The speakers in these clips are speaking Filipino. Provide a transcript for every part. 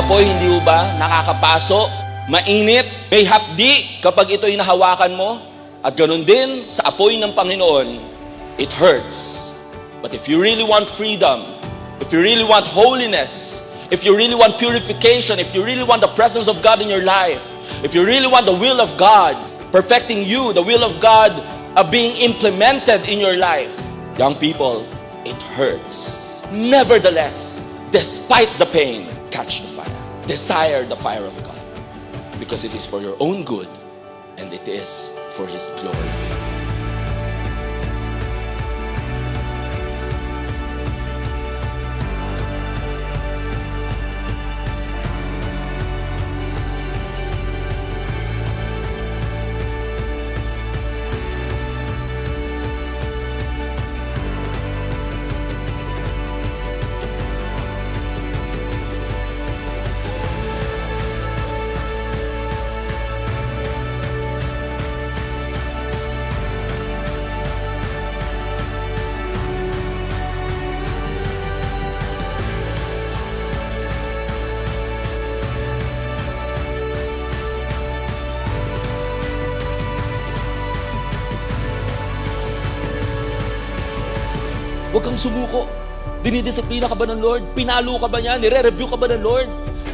apoy, hindi ba nakakapaso, mainit, may hapdi kapag ito'y nahawakan mo. At ganun din sa apoy ng Panginoon, it hurts. But if you really want freedom, if you really want holiness, if you really want purification, if you really want the presence of God in your life, if you really want the will of God perfecting you, the will of God being implemented in your life, young people, it hurts. Nevertheless, despite the pain, catch the fire. Desire the fire of God, because it is for your own good and it is for His glory. Huwag kang sumuko. Dinidisiplina ka ba ng Lord? Pinalo ka ba niya? Nire-review ka ba ng Lord?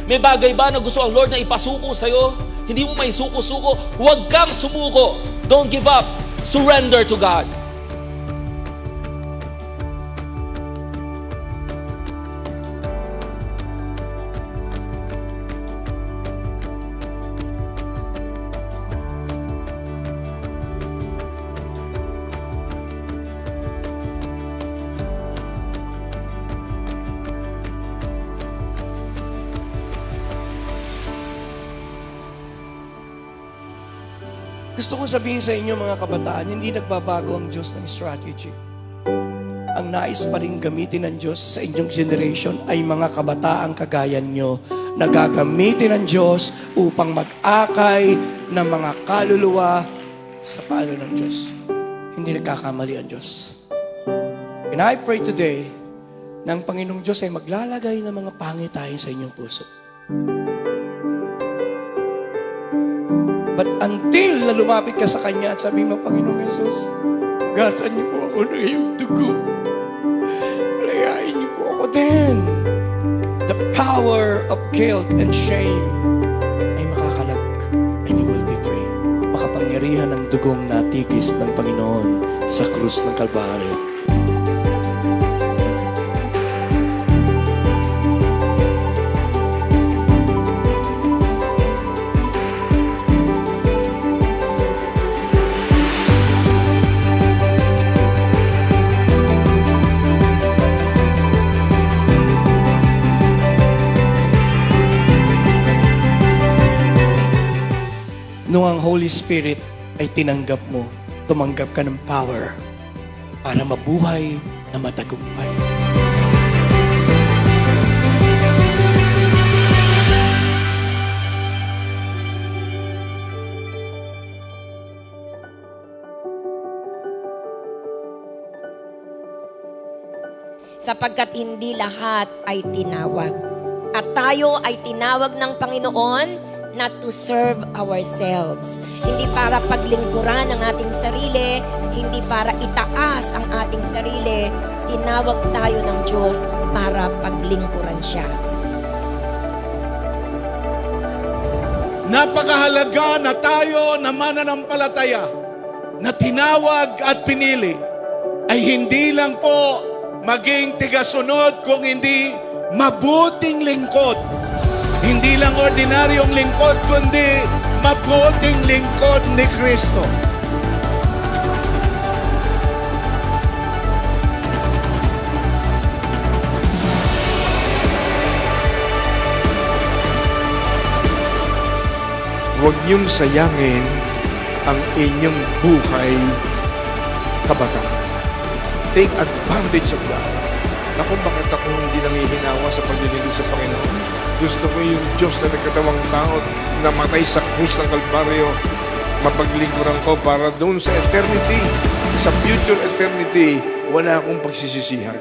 May bagay ba na gusto ang Lord na ipasuko sa'yo? Hindi mo may suko-suko. Huwag kang sumuko. Don't give up. Surrender to God. Gusto ko sabihin sa inyo mga kabataan, hindi nagbabago ang Diyos ng strategy. Ang nais pa rin gamitin ng Diyos sa inyong generation ay mga kabataang kagaya nyo na gagamitin ng Diyos upang mag-akay ng mga kaluluwa sa palo ng Diyos. Hindi nagkakamali ang Diyos. And I pray today na ang Panginoong Diyos ay maglalagay ng mga pangitain sa inyong puso. But until na lumapit ka sa Kanya at sabi mo, Panginoong Jesus, gasan niyo po ako ng iyong dugo. Palayain niyo po ako din. The power of guilt and shame ay makakalag and you will be free. Makapangyarihan ng dugong natigis ng Panginoon sa krus ng Kalbaryo. Nung ang Holy Spirit ay tinanggap mo, tumanggap ka ng power para mabuhay na matagumpay. Sapagkat hindi lahat ay tinawag. At tayo ay tinawag ng Panginoon not to serve ourselves. Hindi para paglingkuran ang ating sarili, hindi para itaas ang ating sarili. Tinawag tayo ng Diyos para paglingkuran siya. Napakahalaga na tayo na mananampalataya na tinawag at pinili ay hindi lang po maging tigasunod kung hindi mabuting lingkod. Hindi lang ordinaryong lingkod, kundi mabuting lingkod ni Kristo. Huwag niyong sayangin ang inyong buhay kabataan. Take advantage of that. Naku, bakit ako hindi nangihinawa sa paglilingkod sa Panginoon? Gusto ko yung Diyos na nagkatawang tao, namatay sa krus ng Kalbaryo, mapaglingkuran ko para doon sa eternity, sa future eternity, wala akong pagsisisihan.